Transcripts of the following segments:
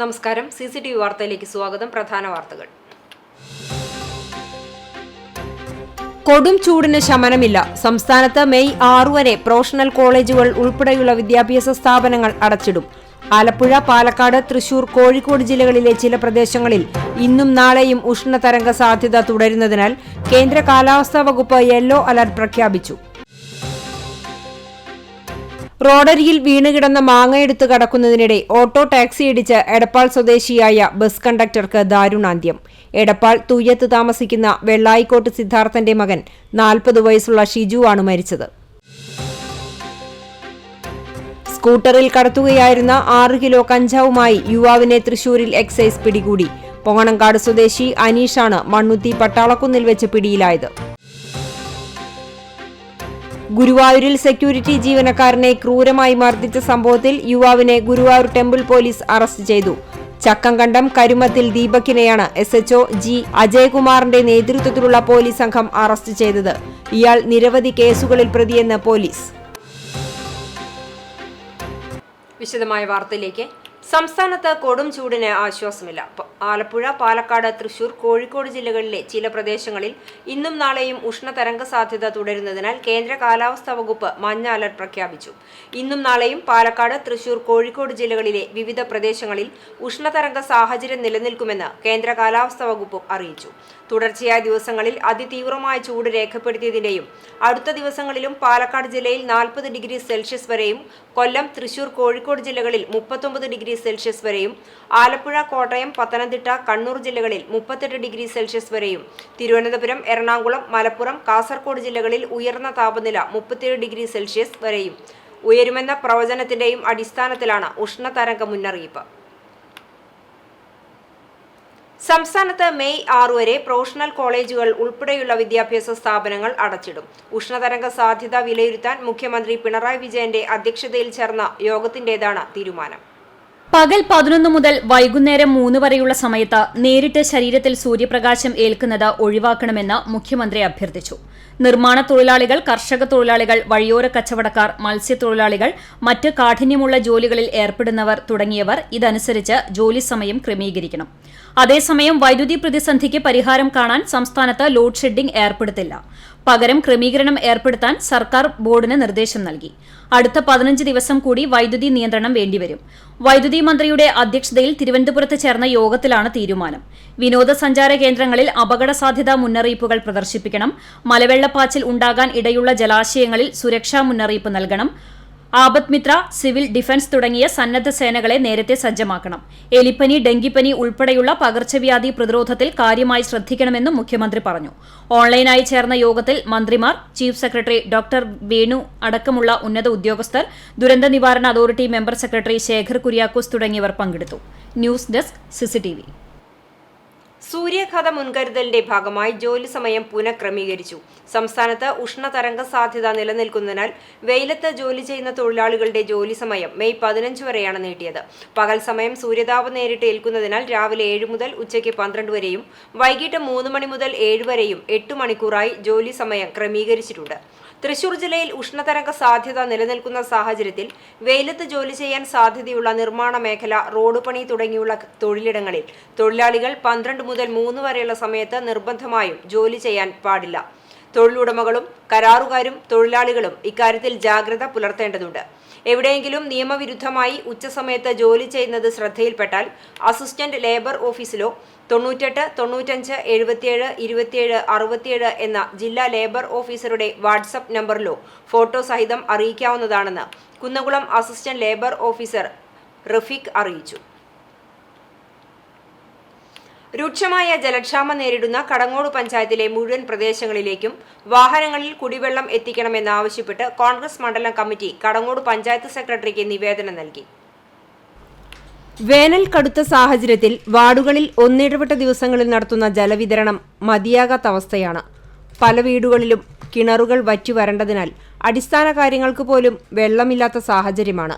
നമസ്കാരം. CCTV വാർത്തയിലേക്ക് സ്വാഗതം. പ്രധാന വാർത്തകൾ. കൊടും ചൂടിന് ശമനമില്ല. സംസ്ഥാനത്ത് മെയ് 6 വരെ പ്രൊഫഷണൽ കോളേജുകൾ ഉൾപ്പെടെയുള്ള വിദ്യാഭ്യാസ സ്ഥാപനങ്ങൾ അടച്ചിടും. ആലപ്പുഴ, പാലക്കാട്, തൃശൂർ, കോഴിക്കോട് ജില്ലകളിലെ ചില പ്രദേശങ്ങളിൽ ഇന്നും നാളെയും ഉഷ്ണതരംഗ സാധ്യത തുടരുന്നതിനാൽ കേന്ദ്ര കാലാവസ്ഥാ വകുപ്പ് യെല്ലോ അലർട്ട് പ്രഖ്യാപിച്ചു. റോഡരിയിൽ വീണുകിടന്ന മാങ്ങയെടുത്ത് കടക്കുന്നതിനിടെ ഓട്ടോ ടാക്സിയിടിച്ച് എടപ്പാൾ സ്വദേശിയായ ബസ് കണ്ടക്ടർക്ക് ദാരുണാന്ത്യം. എടപ്പാൾ തുയ്യത്ത് താമസിക്കുന്ന വെള്ളായിക്കോട്ട് സിദ്ധാർത്ഥന്റെ മകൻ 40 വയസ്സുള്ള ഷിജുവാണ് മരിച്ചത്. സ്കൂട്ടറിൽ കടത്തുകയായിരുന്ന 6 കിലോ കഞ്ചാവുമായി യുവാവിനെ തൃശൂരിൽ എക്സൈസ് പിടികൂടി. പൊങ്ങണങ്കാട് സ്വദേശി അനീഷാണ് മണ്ണുത്തി പട്ടാളക്കുന്നിൽ വെച്ച് പിടിയിലായത്. ഗുരുവായൂരിൽ സെക്യൂരിറ്റി ജീവനക്കാരനെ ക്രൂരമായി മർദ്ദിച്ച സംഭവത്തിൽ യുവാവിനെ ഗുരുവായൂർ ടെമ്പിൾ പോലീസ് അറസ്റ്റ് ചെയ്തു. ചക്കംകണ്ടം കരുമത്തിൽ ദീപകിനെയാണ് SHO G അജയ്കുമാറിന്റെ നേതൃത്വത്തിലുള്ള പോലീസ് സംഘം അറസ്റ്റ് ചെയ്തത്. ഇയാൾ നിരവധി കേസുകളിൽ പ്രതിയെന്ന് പോലീസ്. വിശദമായ വാർത്തയിലേക്ക്. സംസ്ഥാനത്ത് കൊടും ചൂടിന് ആശ്വാസമില്ല. ആലപ്പുഴ, പാലക്കാട്, തൃശൂർ, കോഴിക്കോട് ജില്ലകളിലെ ചില പ്രദേശങ്ങളിൽ ഇന്നും നാളെയും ഉഷ്ണതരംഗ സാധ്യത തുടരുന്നതിനാൽ കേന്ദ്ര കാലാവസ്ഥാ വകുപ്പ് മഞ്ഞ അലർട്ട് പ്രഖ്യാപിച്ചു. ഇന്നും നാളെയും പാലക്കാട്, തൃശൂർ, കോഴിക്കോട് ജില്ലകളിലെ വിവിധ പ്രദേശങ്ങളിൽ ഉഷ്ണതരംഗ സാഹചര്യം നിലനിൽക്കുമെന്ന് കേന്ദ്ര കാലാവസ്ഥാ വകുപ്പ് അറിയിച്ചു. തുടർച്ചയായ ദിവസങ്ങളിൽ അതിതീവ്രമായ ചൂട് രേഖപ്പെടുത്തിയതിന്റെയും അടുത്ത ദിവസങ്ങളിലും പാലക്കാട് ജില്ലയിൽ 40 ഡിഗ്രി സെൽഷ്യസ് വരെയും, കൊല്ലം, തൃശൂർ, കോഴിക്കോട് ജില്ലകളിൽ 39 ഡിഗ്രി സെൽഷ്യസ് വരെയും, ആലപ്പുഴ, കോട്ടയം, പത്തനംതിട്ട, കണ്ണൂർ ജില്ലകളിൽ 38 ഡിഗ്രി സെൽഷ്യസ് വരെയും, തിരുവനന്തപുരം, എറണാകുളം, മലപ്പുറം, കാസർഗോഡ് ജില്ലകളിൽ ഉയർന്ന താപനില 37 ഡിഗ്രി സെൽഷ്യസ് വരെയും ഉയരുമെന്ന പ്രവചനത്തിന്റെയും അടിസ്ഥാനത്തിലാണ് ഉഷ്ണതരംഗ മുന്നറിയിപ്പ്. സംസ്ഥാനത്ത് മെയ് 6 വരെ പ്രൊഫഷണൽ കോളേജുകൾ ഉൾപ്പെടെയുള്ള വിദ്യാഭ്യാസ സ്ഥാപനങ്ങൾ അടച്ചിടും. ഉഷ്ണതരംഗ സാധ്യത വിലയിരുത്താൻ മുഖ്യമന്ത്രി പിണറായി വിജയന്റെ അധ്യക്ഷതയിൽ ചേർന്ന യോഗത്തിന്റേതാണ് തീരുമാനം. പകൽ 11 മുതൽ വൈകുന്നേരം 3 വരെയുള്ള സമയത്ത് നേരിട്ട് ശരീരത്തിൽ സൂര്യപ്രകാശം ഏൽക്കുന്നത് ഒഴിവാക്കണമെന്ന് മുഖ്യമന്ത്രി അഭ്യർത്ഥിച്ചു. നിർമ്മാണ തൊഴിലാളികൾ, കർഷക തൊഴിലാളികൾ, വഴിയോര കച്ചവടക്കാർ, മത്സ്യത്തൊഴിലാളികൾ, മറ്റ് കാഠിന്യമുള്ള ജോലികളിൽ ഏർപ്പെടുന്നവർ തുടങ്ങിയവർ ഇതനുസരിച്ച് ജോലി സമയം ക്രമീകരിക്കണം. അതേസമയം വൈദ്യുതി പ്രതിസന്ധിക്ക് പരിഹാരം കാണാൻ സംസ്ഥാനത്ത് ലോഡ് ഷെഡിംഗ് ഏർപ്പെടുത്തില്ല. പകരം ക്രമീകരണം ഏർപ്പെടുത്താൻ സർക്കാർ ബോർഡിന് നിർദ്ദേശം നൽകി. അടുത്ത 15 ദിവസം കൂടി വൈദ്യുതി നിയന്ത്രണം വേണ്ടിവരും. വൈദ്യുതി മന്ത്രിയുടെ അധ്യക്ഷതയിൽ തിരുവനന്തപുരത്ത് ചേർന്ന യോഗത്തിലാണ് തീരുമാനം. വിനോദസഞ്ചാര കേന്ദ്രങ്ങളിൽ അപകട സാധ്യതാ മുന്നറിയിപ്പുകൾ പ്രദർശിപ്പിക്കണം. മലവെള്ളപ്പാച്ചിൽ ഉണ്ടാകാൻ ഇടയുള്ള ജലാശയങ്ങളിൽ സുരക്ഷാ മുന്നറിയിപ്പ് നൽകണം. ആപത് മിത്ര, സിവിൽ ഡിഫൻസ് തുടങ്ങിയ സന്നദ്ധ സേനകളെ നേരത്തെ സജ്ജമാക്കണം. എലിപ്പനി, ഡെങ്കിപ്പനി ഉൾപ്പെടെയുള്ള പകർച്ചവ്യാധി പ്രതിരോധത്തിൽ കാര്യമായി ശ്രദ്ധിക്കണമെന്നും മുഖ്യമന്ത്രി പറഞ്ഞു. ഓൺലൈനായി ചേർന്ന യോഗത്തിൽ മന്ത്രിമാർ, ചീഫ് സെക്രട്ടറി ഡോക്ടർ വേണു അടക്കമുള്ള ഉന്നത ഉദ്യോഗസ്ഥർ, ദുരന്ത നിവാരണ authority member secretary Shekhar Kuriakose തുടങ്ങിയവർ പങ്കെടുത്തു. News desk CCTV. സൂര്യാഘാത മുൻകരുതലിന്റെ ഭാഗമായി ജോലി സമയം പുനഃക്രമീകരിച്ചു. സംസ്ഥാനത്ത് ഉഷ്ണതരംഗ സാധ്യത നിലനിൽക്കുന്നതിനാൽ വെയിലത്ത് ജോലി ചെയ്യുന്ന തൊഴിലാളികളുടെ ജോലി സമയം മെയ് 15 വരെയാണ് നീട്ടിയത്. പകൽ സമയം സൂര്യതാപം നേരിട്ട് ഏൽക്കുന്നതിനാൽ രാവിലെ 7 മുതൽ ഉച്ചയ്ക്ക് 12 വരെയും വൈകിട്ട് 3 മണി മുതൽ 7 വരെയും 8 മണിക്കൂറായി ജോലി സമയം ക്രമീകരിച്ചിട്ടുണ്ട്. തൃശൂർ ജില്ലയിൽ ഉഷ്ണതരംഗ സാധ്യത നിലനിൽക്കുന്ന സാഹചര്യത്തിൽ വെയിലത്ത് ജോലി ചെയ്യാൻ സാധ്യതയുള്ള നിർമ്മാണ മേഖല, റോഡ് പണി തുടങ്ങിയുള്ള തൊഴിലിടങ്ങളിൽ തൊഴിലാളികൾ 12 മുതൽ 3 വരെയുള്ള സമയത്ത് നിർബന്ധമായും ജോലി ചെയ്യാൻ പാടില്ല. തൊഴിലുടമകളും കരാറുകാരും തൊഴിലാളികളും ഇക്കാര്യത്തിൽ ജാഗ്രത പുലർത്തേണ്ടതുണ്ട്. എവിടെയെങ്കിലും നിയമവിരുദ്ധമായി ഉച്ചസമയത്ത് ജോലി ചെയ്യുന്നത് ശ്രദ്ധയിൽപ്പെട്ടാൽ അസിസ്റ്റന്റ് ലേബർ ഓഫീസിലോ 98 95 77 27 67 എന്ന ജില്ലാ ലേബർ ഓഫീസറുടെ വാട്സപ്പ് നമ്പറിലോ ഫോട്ടോ സഹിതം അറിയിക്കാവുന്നതാണെന്ന് Kunnamkulam assistant labour officer Rafeeq അറിയിച്ചു. രൂക്ഷമായ ജലക്ഷാമം നേരിടുന്ന കടങ്ങോട് പഞ്ചായത്തിലെ മുഴുവൻ പ്രദേശങ്ങളിലേക്കും വാഹനങ്ങളിൽ കുടിവെള്ളം എത്തിക്കണമെന്നാവശ്യപ്പെട്ട് കോൺഗ്രസ് മണ്ഡലം കമ്മിറ്റി കടങ്ങോട് പഞ്ചായത്ത് സെക്രട്ടറിക്ക് നിവേദനം നൽകി. വേനൽ കടുത്ത സാഹചര്യത്തിൽ വാർഡുകളിൽ ഒന്നിടവിട്ട ദിവസങ്ങളിൽ നടത്തുന്ന ജലവിതരണം മതിയാകാത്ത അവസ്ഥയാണ്. പല വീടുകളിലും കിണറുകൾ വറ്റി വരണ്ടതിനാൽ അടിസ്ഥാന കാര്യങ്ങൾക്ക് പോലും വെള്ളമില്ലാത്ത സാഹചര്യമാണ്.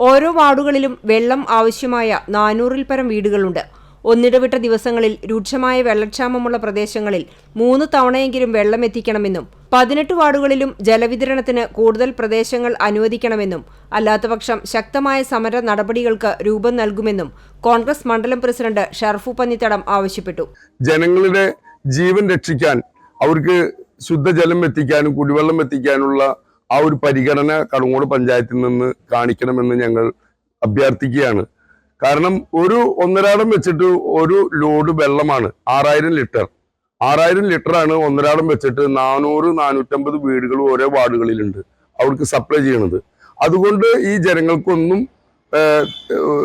ഓരോ വാർഡുകളിലും വെള്ളം ആവശ്യമായ 400-ൽ പരം വീടുകളുണ്ട്. ഒന്നിടവിട്ട ദിവസങ്ങളിൽ രൂക്ഷമായ വെള്ളക്ഷാമമുള്ള പ്രദേശങ്ങളിൽ 3 തവണയെങ്കിലും വെള്ളം എത്തിക്കണമെന്നും 18 വാർഡുകളിലും ജലവിതരണത്തിന് കൂടുതൽ പ്രദേശങ്ങൾ അനുവദിക്കണമെന്നും അല്ലാത്തപക്ഷം ശക്തമായ സമര നടപടികൾക്ക് രൂപം നൽകുമെന്നും കോൺഗ്രസ് മണ്ഡലം പ്രസിഡന്റ് ഷർഫു പന്നിത്തടം ആവശ്യപ്പെട്ടു. ജനങ്ങളുടെ ജീവൻ രക്ഷിക്കാൻ, അവർക്ക് ശുദ്ധജലം എത്തിക്കാനും കുടിവെള്ളം എത്തിക്കാനുള്ള ആ ഒരു പരിഗണന കടങ്ങോട് പഞ്ചായത്തിൽ നിന്ന് കാണിക്കണമെന്ന് ഞങ്ങൾ അഭ്യർത്ഥിക്കുകയാണ്. കാരണം ഒന്നരാടം വെച്ചിട്ട് ഒരു ലോഡ് വെള്ളമാണ് 6000 ലിറ്റർ. 6000 ലിറ്ററാണ് ഒന്നരാടം വെച്ചിട്ട് 400-450 വീടുകൾ ഓരോ വാർഡുകളിലുണ്ട് അവർക്ക് സപ്ലൈ ചെയ്യണത്. അതുകൊണ്ട് ഈ ജനങ്ങൾക്കൊന്നും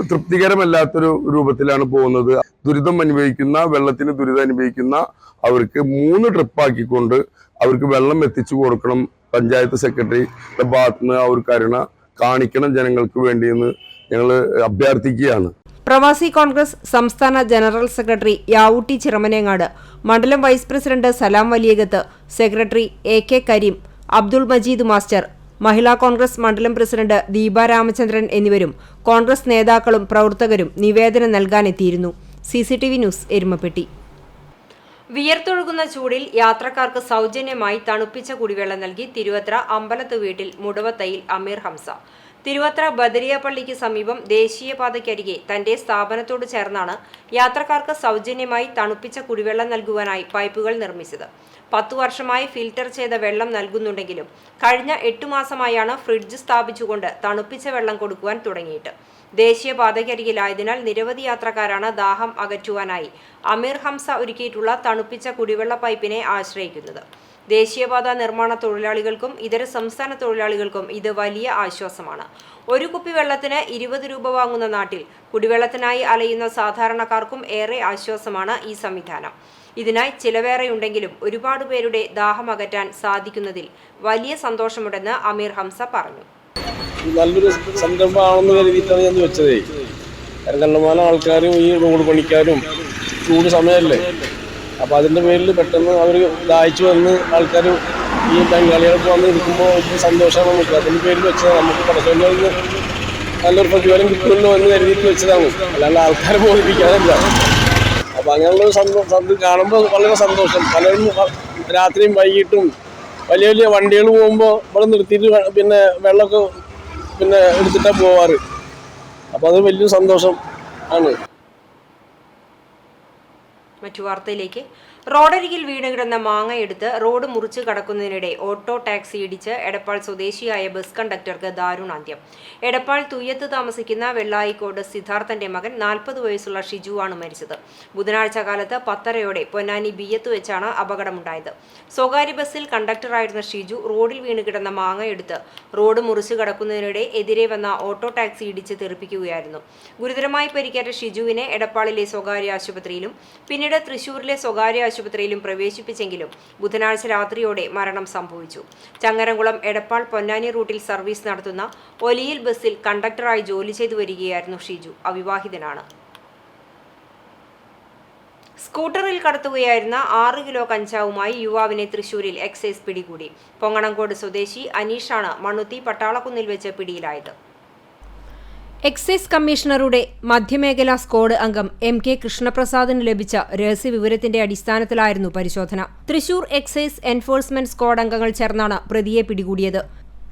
തൃപ്തികരമല്ലാത്തൊരു രൂപത്തിലാണ് പോകുന്നത്. വെള്ളത്തിന് ദുരിതം അനുഭവിക്കുന്ന അവർക്ക് 3 ട്രിപ്പാക്കിക്കൊണ്ട് അവർക്ക് വെള്ളം എത്തിച്ചു കൊടുക്കണം. പഞ്ചായത്ത് സെക്രട്ടറിയുടെ ഭാഗത്ത് നിന്ന് അവർ കരുണ കാണിക്കണം ജനങ്ങൾക്ക് വേണ്ടിയെന്ന് ഞങ്ങൾ അഭ്യർത്ഥിക്കുകയാണ്. പ്രവാസി കോൺഗ്രസ് സംസ്ഥാന ജനറൽ സെക്രട്ടറി യാവൂട്ടി ചിറമനേങ്ങാട്, മണ്ഡലം vice president Salam Valiyakath, secretary AK Kareem, Abdul Majeed master, Mahila Congress മണ്ഡലം പ്രസിഡന്റ് ദീപ രാമചന്ദ്രൻ എന്നിവരും കോൺഗ്രസ് നേതാക്കളും പ്രവർത്തകരും നിവേദനം നൽകാനെത്തിയിരുന്നു. CCTV news, Erumapetty. വിയർത്തൊഴുകുന്ന ചൂടിൽ യാത്രക്കാർക്ക് സൗജന്യമായി തണുപ്പിച്ച കുടിവെള്ളം നൽകി തിരുവത്ര അമ്പലത്ത് വീട്ടിൽ മുടവത്തയിൽ അമീർ ഹംസ. തിരുവത്ര ബദരിയ പള്ളിക്ക് സമീപം ദേശീയപാതയ്ക്കരികെ തന്റെ സ്ഥാപനത്തോട് ചേർന്നാണ് യാത്രക്കാർക്ക് സൗജന്യമായി തണുപ്പിച്ച കുടിവെള്ളം നൽകുവാനായി പൈപ്പുകൾ നിർമ്മിച്ചത്. 10 വർഷമായി ഫിൽറ്റർ ചെയ്ത വെള്ളം നൽകുന്നുണ്ടെങ്കിലും കഴിഞ്ഞ 8 മാസമായാണ് ഫ്രിഡ്ജ് സ്ഥാപിച്ചുകൊണ്ട് തണുപ്പിച്ച വെള്ളം കൊടുക്കുവാൻ തുടങ്ങിയിട്ട്. ദേശീയപാതയ്ക്കരികിലായതിനാൽ നിരവധി യാത്രക്കാരാണ് ദാഹം അകറ്റുവാനായി അമീർ ഹംസ ഒരുക്കിയിട്ടുള്ള തണുപ്പിച്ച കുടിവെള്ള പൈപ്പിനെ ആശ്രയിക്കുന്നത്. ദേശീയപാത നിർമ്മാണ തൊഴിലാളികൾക്കും ഇതര സംസ്ഥാന തൊഴിലാളികൾക്കും ഇത് വലിയ ആശ്വാസമാണ്. ഒരു കുപ്പി വെള്ളത്തിന് 20 രൂപ വാങ്ങുന്ന നാട്ടിൽ കുടിവെള്ളത്തിനായി അലയുന്ന സാധാരണക്കാർക്കും ഏറെ ആശ്വാസമാണ് ഈ സംവിധാനം. ഇതിനായി ചിലവേറെയുണ്ടെങ്കിലും ഒരുപാട് പേരുടെ ദാഹം അകറ്റാൻ സാധിക്കുന്നതിൽ വലിയ സന്തോഷമുണ്ടെന്ന് അമീർ ഹംസ പറഞ്ഞു. നല്ലൊരു സംരംഭമാണെന്ന് കരുതിയിട്ടാണ് ഞാൻ വെച്ചതേ. കണ്ടമാനം ആൾക്കാരും ഈ റോഡ് പണിക്കാരും ചൂട് സമയമല്ലേ, അപ്പോൾ അതിൻ്റെ പേരിൽ പെട്ടെന്ന് അവർ ദാഹിച്ചു വന്ന് ആൾക്കാർ ഈ ബംഗാളികൾക്ക് വന്ന് എടുക്കുമ്പോൾ വലിയ സന്തോഷമാണ് നമുക്ക്. അതിൻ്റെ പേരിൽ വെച്ചതാണ്. നമുക്ക് പടച്ചോറിൽ നല്ലൊരു പ്രതിഫലം കിട്ടുമല്ലോ എന്ന് കരുതിയിട്ട് വെച്ചതാണ്, അല്ലാണ്ട് ആൾക്കാരെ ബോധിപ്പിക്കാനല്ല. അപ്പോൾ അങ്ങനെയുള്ള കാണുമ്പോൾ വളരെ സന്തോഷം. പലരും രാത്രിയും വൈകിട്ടും വലിയ വലിയ വണ്ടികൾ പോകുമ്പോൾ ഇവിടെ നിർത്തിയിട്ട് പിന്നെ വെള്ളമൊക്കെ എടുത്തിട്ടാണ് പോവാറ്. അപ്പോൾ അത് വലിയ സന്തോഷം ആണ്. മറ്റു വാർത്തയിലേക്ക്. റോഡരികിൽ വീണുകിടന്ന മാങ്ങയെടുത്ത് റോഡ് മുറിച്ച് കടക്കുന്നതിനിടെ ഓട്ടോ ടാക്സി ഇടിച്ച് എടപ്പാൾ സ്വദേശിയായ ബസ് കണ്ടക്ടർക്ക് ദാരുണാന്ത്യം. എടപ്പാൾ തുയ്യത്ത് താമസിക്കുന്ന വെള്ളായിക്കോട് സിദ്ധാർത്ഥന്റെ മകൻ 40 വയസ്സുള്ള ഷിജുവാണ് മരിച്ചത്. ബുധനാഴ്ച കാലത്ത് 10:30 പൊന്നാനി ബിയ്യത്ത് വെച്ചാണ് അപകടമുണ്ടായത്. സ്വകാര്യ ബസ്സിൽ കണ്ടക്ടറായിരുന്ന ഷിജു റോഡിൽ വീണുകിടന്ന മാങ്ങയെടുത്ത് റോഡ് മുറിച്ച് കടക്കുന്നതിനിടെ എതിരെ വന്ന ഓട്ടോ ടാക്സി ഇടിച്ച് തെറിപ്പിക്കുകയായിരുന്നു. ഗുരുതരമായി പരിക്കേറ്റ ഷിജുവിനെ എടപ്പാളിലെ സ്വകാര്യ ആശുപത്രിയിലും പിന്നീട് തൃശൂരിലെ സ്വകാര്യ ആശുപത്രിയിലും പ്രവേശിപ്പിച്ചെങ്കിലും ബുധനാഴ്ച രാത്രിയോടെ മരണം സംഭവിച്ചു. ചങ്ങരംകുളം എടപ്പാൾ പൊന്നാനി റൂട്ടിൽ സർവീസ് നടത്തുന്ന ഒലിയിൽ ബസ്സിൽ കണ്ടക്ടറായി ജോലി ചെയ്തു വരികയായിരുന്നു ഷിജു. അവിവാഹിതനാണ്. സ്കൂട്ടറിൽ കടത്തുകയായിരുന്ന 6 കിലോ കഞ്ചാവുമായി യുവാവിനെ തൃശൂരിൽ എക്സൈസ് പിടികൂടി. പൊങ്ങണംകോട് സ്വദേശി അനീഷാണ് മണ്ണുത്തി പട്ടാളക്കുന്നിൽ വെച്ച് പിടിയിലായത്. എക്സൈസ് കമ്മീഷണറുടെ മധ്യമേഖലാ സ്ക്വാഡ് അംഗം MK കൃഷ്ണപ്രസാദിന് ലഭിച്ച രഹസ്യവിവരത്തിന്റെ അടിസ്ഥാനത്തിലായിരുന്നു പരിശോധന. തൃശൂർ എക്സൈസ് എൻഫോഴ്സ്മെന്റ് സ്ക്വാഡ് അംഗങ്ങൾ ചേർന്നാണ് പ്രതിയെ പിടികൂടിയത്.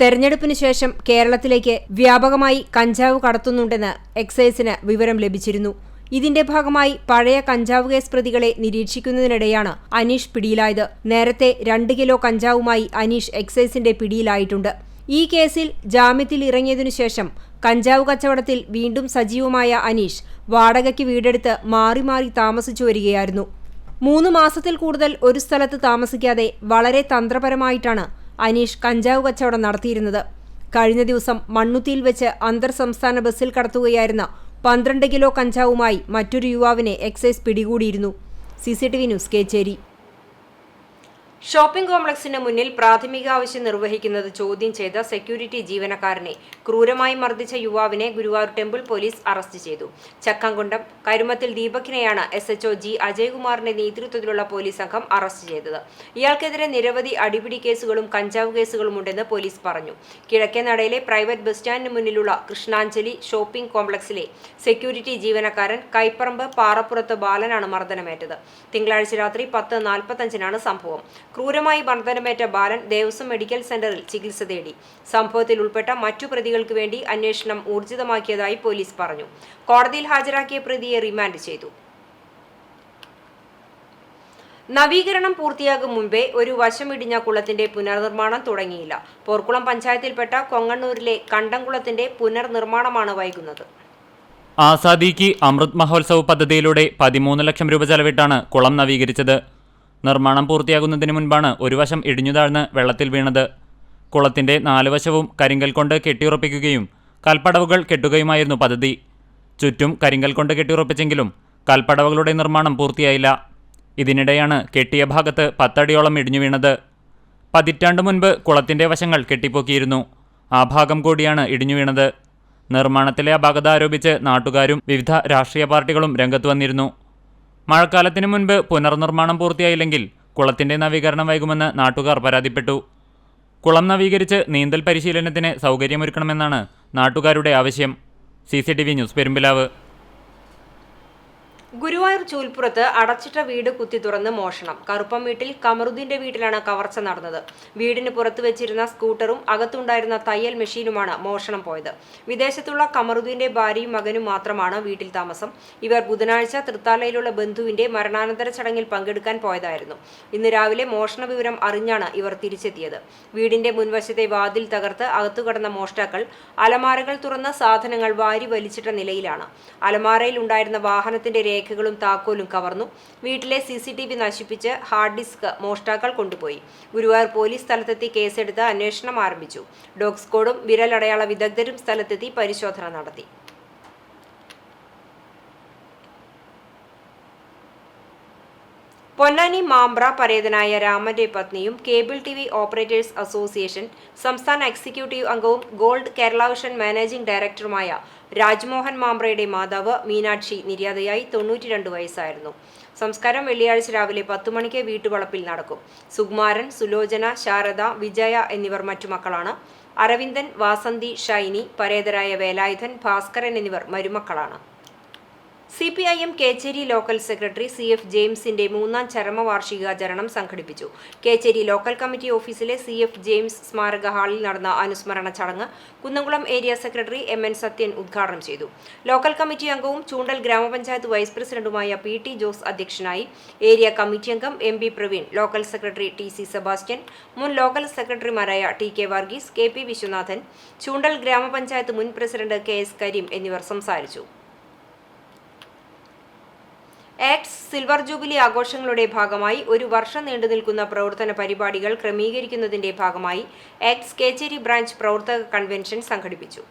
തെരഞ്ഞെടുപ്പിന് ശേഷം കേരളത്തിലേക്ക് വ്യാപകമായി കഞ്ചാവ് കടത്തുന്നുണ്ടെന്ന് എക്സൈസിന് വിവരം ലഭിച്ചിരുന്നു. ഇതിന്റെ ഭാഗമായി പഴയ കഞ്ചാവ് കേസ് പ്രതികളെ നിരീക്ഷിക്കുന്നതിനിടെയാണ് അനീഷ് പിടിയിലായത്. നേരത്തെ 2 കിലോ കഞ്ചാവുമായി അനീഷ് എക്സൈസിന്റെ പിടിയിലായിട്ടുണ്ട്. ഈ കേസിൽ ജാമ്യത്തിൽ ഇറങ്ങിയതിനു ശേഷം കഞ്ചാവ് കച്ചവടത്തിൽ വീണ്ടും സജീവമായ അനീഷ് വാടകയ്ക്ക് വീടെടുത്ത് മാറി മാറി താമസിച്ചു വരികയായിരുന്നു. 3 മാസത്തിൽ കൂടുതൽ ഒരു സ്ഥലത്ത് താമസിക്കാതെ വളരെ തന്ത്രപരമായിട്ടാണ് അനീഷ് കഞ്ചാവ് കച്ചവടം നടത്തിയിരുന്നത്. കഴിഞ്ഞ ദിവസം മണ്ണുത്തിയിൽ വെച്ച് അന്തർ സംസ്ഥാന ബസ്സിൽ കടത്തുകയായിരുന്ന 12 കിലോ കഞ്ചാവുമായി മറ്റൊരു യുവാവിനെ എക്സൈസ് പിടികൂടിയിരുന്നു. CCTV news, Kecheri. ഷോപ്പിംഗ് കോംപ്ലക്സിന് മുന്നിൽ പ്രാഥമിക ആവശ്യം നിർവഹിക്കുന്നത് ചോദ്യം ചെയ്ത സെക്യൂരിറ്റി ജീവനക്കാരനെ ക്രൂരമായി മർദ്ദിച്ച യുവാവിനെ ഗുരുവായൂർ ടെമ്പിൾ പോലീസ് അറസ്റ്റ് ചെയ്തു. ചക്കാംകുണ്ടം കരുമത്തിൽ ദീപകിനെയാണ് SHO G അജയ്കുമാറിന്റെ നേതൃത്വത്തിലുള്ള പോലീസ് സംഘം അറസ്റ്റ് ചെയ്തത്. ഇയാൾക്കെതിരെ നിരവധി അടിപിടി കേസുകളും കഞ്ചാവ് കേസുകളും ഉണ്ടെന്ന് പോലീസ് പറഞ്ഞു. കിഴക്കേനടയിലെ പ്രൈവറ്റ് ബസ് സ്റ്റാൻഡിന് മുന്നിലുള്ള കൃഷ്ണാഞ്ജലി ഷോപ്പിംഗ് കോംപ്ലക്സിലെ സെക്യൂരിറ്റി ജീവനക്കാരൻ കൈപ്പറമ്പ് പാറപ്പുറത്ത് ബാലനാണ് മർദ്ദനമേറ്റത്. തിങ്കളാഴ്ച രാത്രി 10:45-നാണ് സംഭവം. ക്രൂരമായി മർദ്ദനമേറ്റ ബാലൻ ദേവസ്വം മെഡിക്കൽ സെന്ററിൽ ചികിത്സ തേടി. സംഭവത്തിൽ ഉൾപ്പെട്ട മറ്റു പ്രതികൾക്ക് വേണ്ടി അന്വേഷണം ഊർജിതമാക്കിയതായി പോലീസ് പറഞ്ഞു. കോടതിയിൽ ഹാജരാക്കിയ പ്രതിയെ റിമാൻഡ് ചെയ്തു. നവീകരണം പൂർത്തിയാകും മുമ്പേ ഒരു വശമിടിഞ്ഞ കുളത്തിന്റെ പുനർനിർമ്മാണം തുടങ്ങിയില്ല. പോർക്കുളം പഞ്ചായത്തിൽപ്പെട്ട കൊങ്ങണ്ണൂരിലെ കണ്ടംകുളത്തിന്റെ പുനർനിർമ്മാണമാണ് വൈകുന്നത്. ആസാദി കി അമൃത് മഹോത്സവ് പദ്ധതിയിലൂടെ 13 ലക്ഷം രൂപ ചെലവിട്ടാണ് കുളം നവീകരിച്ചത്. നിർമ്മാണം പൂർത്തിയാകുന്നതിന് മുൻപാണ് ഒരു വശം ഇടിഞ്ഞു താഴ്ന്ന് വെള്ളത്തിൽ വീണത്. കുളത്തിന്റെ 4 വശവും കരിങ്കൽ കൊണ്ട് കെട്ടിയുറപ്പിക്കുകയും കൽപ്പടവുകൾ കെട്ടുകയുമായിരുന്നു പദ്ധതി. ചുറ്റും കരിങ്കൽ കൊണ്ട് കെട്ടിയുറപ്പിച്ചെങ്കിലും കൽപ്പടവുകളുടെ നിർമ്മാണം പൂർത്തിയായില്ല. ഇതിനിടെയാണ് കെട്ടിയ ഭാഗത്ത് 10 അടിയോളം ഇടിഞ്ഞു വീണത്. പതിറ്റാണ്ട് മുൻപ് കുളത്തിന്റെ വശങ്ങൾ കെട്ടിപ്പൊക്കിയിരുന്നു. ആ ഭാഗം കൂടിയാണ് ഇടിഞ്ഞു വീണത്. നിർമ്മാണത്തിലെ അപാകത ആരോപിച്ച് നാട്ടുകാരും വിവിധ രാഷ്ട്രീയ പാർട്ടികളും രംഗത്ത് വന്നിരുന്നു. മഴക്കാലത്തിന് മുൻപ് പുനർനിർമ്മാണം പൂർത്തിയായില്ലെങ്കിൽ കുളത്തിന്റെ നവീകരണം വൈകുമെന്ന് നാട്ടുകാർ പരാതിപ്പെട്ടു. കുളം നവീകരിച്ച് നീന്തൽ പരിശീലനത്തിന് സൗകര്യമൊരുക്കണമെന്നാണ് നാട്ടുകാരുടെ ആവശ്യം. CCTV news Perumpilavu. ഗുരുവായൂർ ചൂൽപ്പുറത്ത് അടച്ചിട്ട വീട് കുത്തി തുറന്ന് മോഷണം. കറുപ്പം വീട്ടിൽ കമറുദ്ദീന്റെ വീട്ടിലാണ് കവർച്ച നടന്നത്. വീടിന് പുറത്തു വെച്ചിരുന്ന സ്കൂട്ടറും അകത്തുണ്ടായിരുന്ന തയ്യൽ മെഷീനുമാണ് മോഷണം പോയത്. വിദേശത്തുള്ള കമറുദ്ദീന്റെ ഭാര്യയും മകനും മാത്രമാണ് വീട്ടിൽ താമസം. ഇവർ ബുധനാഴ്ച തൃത്താലയിലുള്ള ബന്ധുവിന്റെ മരണാനന്തര ചടങ്ങിൽ പങ്കെടുക്കാൻ പോയതായിരുന്നു. ഇന്ന് രാവിലെ മോഷണ വിവരം അറിഞ്ഞാണ് ഇവർ തിരിച്ചെത്തിയത്. വീടിന്റെ മുൻവശത്തെ വാതിൽ തകർത്ത് അകത്തുകടന്ന മോഷ്ടാക്കൾ അലമാരകൾ തുറന്ന് സാധനങ്ങൾ വാരി വലിച്ചിട്ട നിലയിലാണ്. അലമാരയിൽ ഉണ്ടായിരുന്ന വാഹനത്തിന്റെ രേഖകളും താക്കോലും കവർന്നു. വീട്ടിലെ CCTV നശിപ്പിച്ച് ഹാർഡ് ഡിസ്ക് മോഷ്ടാക്കൾ കൊണ്ടുപോയി. ഗുരുവായൂർ പോലീസ് സ്ഥലത്തെത്തി കേസെടുത്ത് അന്വേഷണം ആരംഭിച്ചു. ഡോഗ് സ്ക്വാഡും വിരലടയാള വിദഗ്ധരും സ്ഥലത്തെത്തി പരിശോധന നടത്തി. പൊന്നാനി മാമ്പ്ര പരേതനായ രാമന്റെ പത്നിയും കേബിൾ TV ഓപ്പറേറ്റേഴ്സ് അസോസിയേഷൻ സംസ്ഥാന എക്സിക്യൂട്ടീവ് അംഗവും ഗോൾഡ് കേരള വിഷൻ മാനേജിംഗ് ഡയറക്ടറുമായ രാജ്മോഹൻ മാമ്പ്രയുടെ മാതാവ് മീനാക്ഷി നിര്യാതയായി 92 വയസ്സായിരുന്നു. സംസ്കാരം വെള്ളിയാഴ്ച രാവിലെ 10 മണിക്ക് വീട്ടുവളപ്പിൽ നടക്കും. സുകുമാരൻ, സുലോചന, ശാരദ, വിജയ എന്നിവർ മറ്റു മക്കളാണ്. അരവിന്ദൻ, വാസന്തി, ഷൈനി, പരേതരായ വേലായുധൻ, ഭാസ്കരൻ എന്നിവർ മരുമക്കളാണ്. CPIM Kecheri local secretary CF ജെയിംസിന്റെ 3ാം ചരമവാർഷികാചരണം സംഘടിപ്പിച്ചു. കേച്ചേരി ലോക്കൽ കമ്മിറ്റി ഓഫീസിലെ CF ജെയിംസ് സ്മാരക ഹാളിൽ നടന്ന അനുസ്മരണ ചടങ്ങ് Kunnamkulam area secretary MN Sathyan ഉദ്ഘാടനം ചെയ്തു. ലോക്കൽ കമ്മിറ്റി അംഗവും ചൂണ്ടൽ ഗ്രാമപഞ്ചായത്ത് വൈസ് പ്രസിഡന്റുമായ PT ജോസ് അധ്യക്ഷനായി. ഏരിയ കമ്മിറ്റി അംഗം MB Praveen, local secretary TC Sebastian, മുൻ ലോക്കൽ സെക്രട്ടറിമാരായ TK വർഗീസ്, KP വിശ്വനാഥൻ, ചൂണ്ടൽ ഗ്രാമപഞ്ചായത്ത് മുൻ പ്രസിഡന്റ് KS കരീം എന്നിവർ സംസാരിച്ചു. ആക്ട്സ് സിൽവർ ജൂബിലി ആഘോഷങ്ങളുടെ ഭാഗമായി ഒരു വർഷം നീണ്ടുനിൽക്കുന്ന പ്രവർത്തന പരിപാടികൾ ക്രമീകരിക്കുന്നതിന്റെ ഭാഗമായി ആക്ട്സ് കേച്ചേരി ബ്രാഞ്ച് പ്രവർത്തക കൺവെൻഷൻ സംഘടിപ്പിച്ചു.